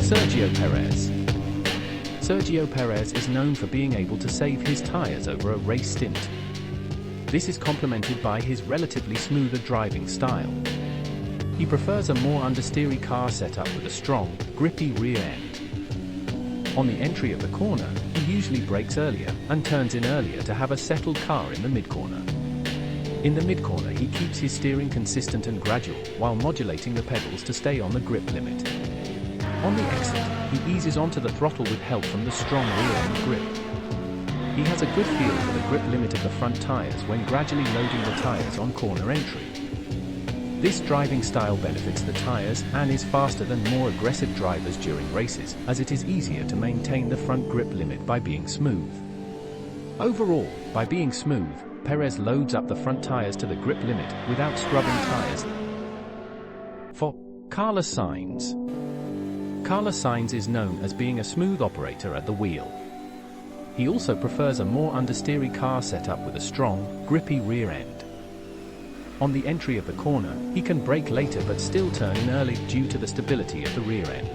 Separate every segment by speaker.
Speaker 1: Sergio Perez. Sergio Perez is known for being able to save his tires over a race stint. This is complemented by his relatively smoother driving style. He prefers a more understeery car setup with a strong, grippy rear end. On the entry of the corner, he usually brakes earlier and turns in earlier to have a settled car in the mid-corner. In the mid-corner, he keeps his steering consistent and gradual while modulating the pedals to stay on the grip limit. On the exit, he eases onto the throttle with help from the strong rear-end grip. He has a good feel for the grip limit of the front tires when gradually loading the tires on corner entry. This driving style benefits the tires and is faster than more aggressive drivers during races, as it is easier to maintain the front grip limit by being smooth. Overall, by being smooth, Perez loads up the front tires to the grip limit without scrubbing tires. For Carlos Sainz. Carlos Sainz is known as being a smooth operator at the wheel. He also prefers a more understeery car setup with a strong, grippy rear end. On the entry of the corner, he can brake later but still turn in early due to the stability of the rear end.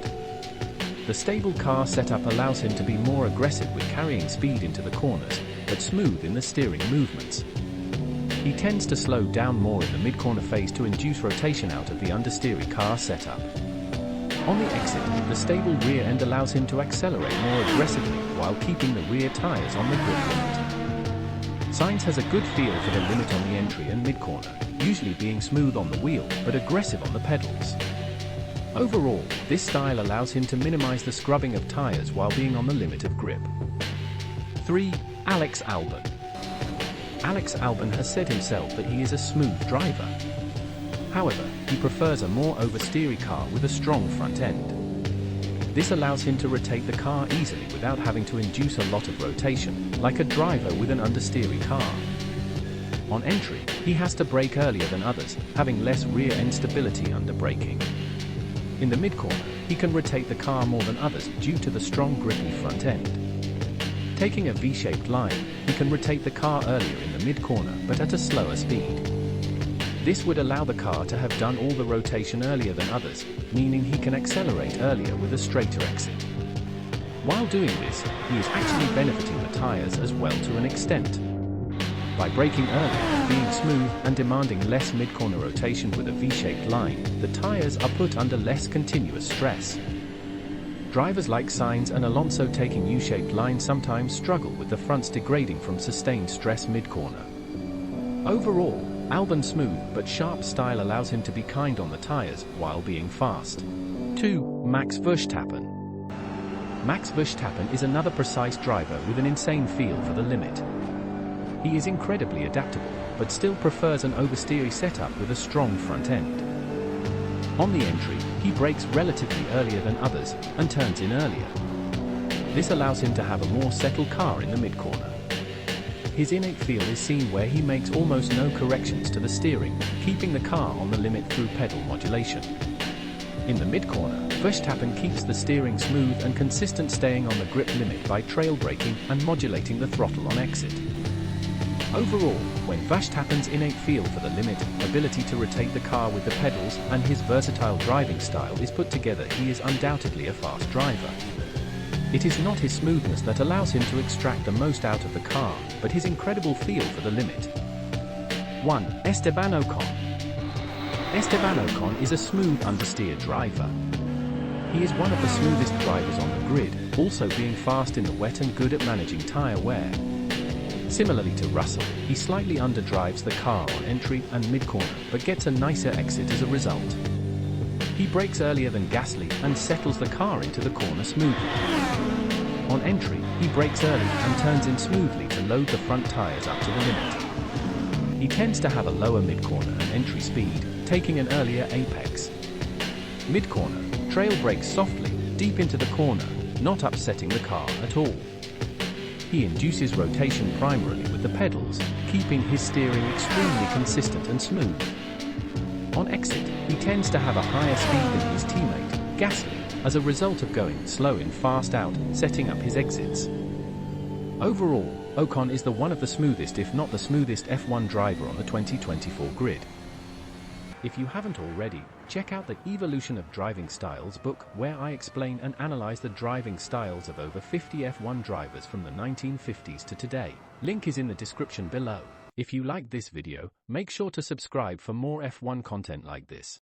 Speaker 1: The stable car setup allows him to be more aggressive with carrying speed into the corners, but smooth in the steering movements. He tends to slow down more in the mid-corner phase to induce rotation out of the understeery car setup. On the exit, the stable rear end allows him to accelerate more aggressively while keeping the rear tires on the grip limit. Sainz has a good feel for the limit on the entry and mid-corner, usually being smooth on the wheel but aggressive on the pedals. Overall, this style allows him to minimize the scrubbing of tires while being on the limit of grip. 3. Alex Albon. Alex Albon has said himself that he is a smooth driver. However, he prefers a more oversteery car with a strong front end. This allows him to rotate the car easily without having to induce a lot of rotation, like a driver with an understeery car. On entry, he has to brake earlier than others, having less rear end stability under braking. In the mid-corner, he can rotate the car more than others due to the strong grippy front end. Taking a V-shaped line, he can rotate the car earlier in the mid-corner but at a slower speed. This would allow the car to have done all the rotation earlier than others, meaning he can accelerate earlier with a straighter exit. While doing this, he is actually benefiting the tires as well to an extent. By braking earlier, being smooth, and demanding less mid-corner rotation with a V-shaped line, the tires are put under less continuous stress. Drivers like Sainz and Alonso taking U-shaped lines sometimes struggle with the fronts degrading from sustained stress mid-corner. Overall, Albon's smooth but sharp style allows him to be kind on the tires while being fast. 2. Max Verstappen. Max Verstappen is another precise driver with an insane feel for the limit. He is incredibly adaptable, but still prefers an oversteery setup with a strong front end. On the entry, he brakes relatively earlier than others and turns in earlier. This allows him to have a more settled car in the mid-corner. His innate feel is seen where he makes almost no corrections to the steering, keeping the car on the limit through pedal modulation. In the mid-corner, Verstappen keeps the steering smooth and consistent, staying on the grip limit by trail braking and modulating the throttle on exit. Overall, when Verstappen's innate feel for the limit, ability to rotate the car with the pedals, and his versatile driving style is put together, he is undoubtedly a fast driver. It is not his smoothness that allows him to extract the most out of the car, but his incredible feel for the limit. 1. Esteban Ocon. Esteban Ocon is a smooth understeer driver. He is one of the smoothest drivers on the grid, also being fast in the wet and good at managing tire wear. Similarly to Russell, he slightly underdrives the car on entry and mid-corner, but gets a nicer exit as a result. He brakes earlier than Gasly and settles the car into the corner smoothly. On entry, he brakes early and turns in smoothly to load the front tires up to the limit. He tends to have a lower mid-corner and entry speed, taking an earlier apex. Mid-corner, trail brakes softly, deep into the corner, not upsetting the car at all. He induces rotation primarily with the pedals, keeping his steering extremely consistent and smooth. On exit, he tends to have a higher speed than his teammate, Gasly, as a result of going slow in fast out, setting up his exits. Overall, Ocon is one of the smoothest, if not the smoothest, F1 driver on the 2024 grid. If you haven't already, check out the Evolution of Driving Styles book, where I explain and analyze the driving styles of over 50 F1 drivers from the 1950s to today. Link is in the description below. If you liked this video, make sure to subscribe for more F1 content like this.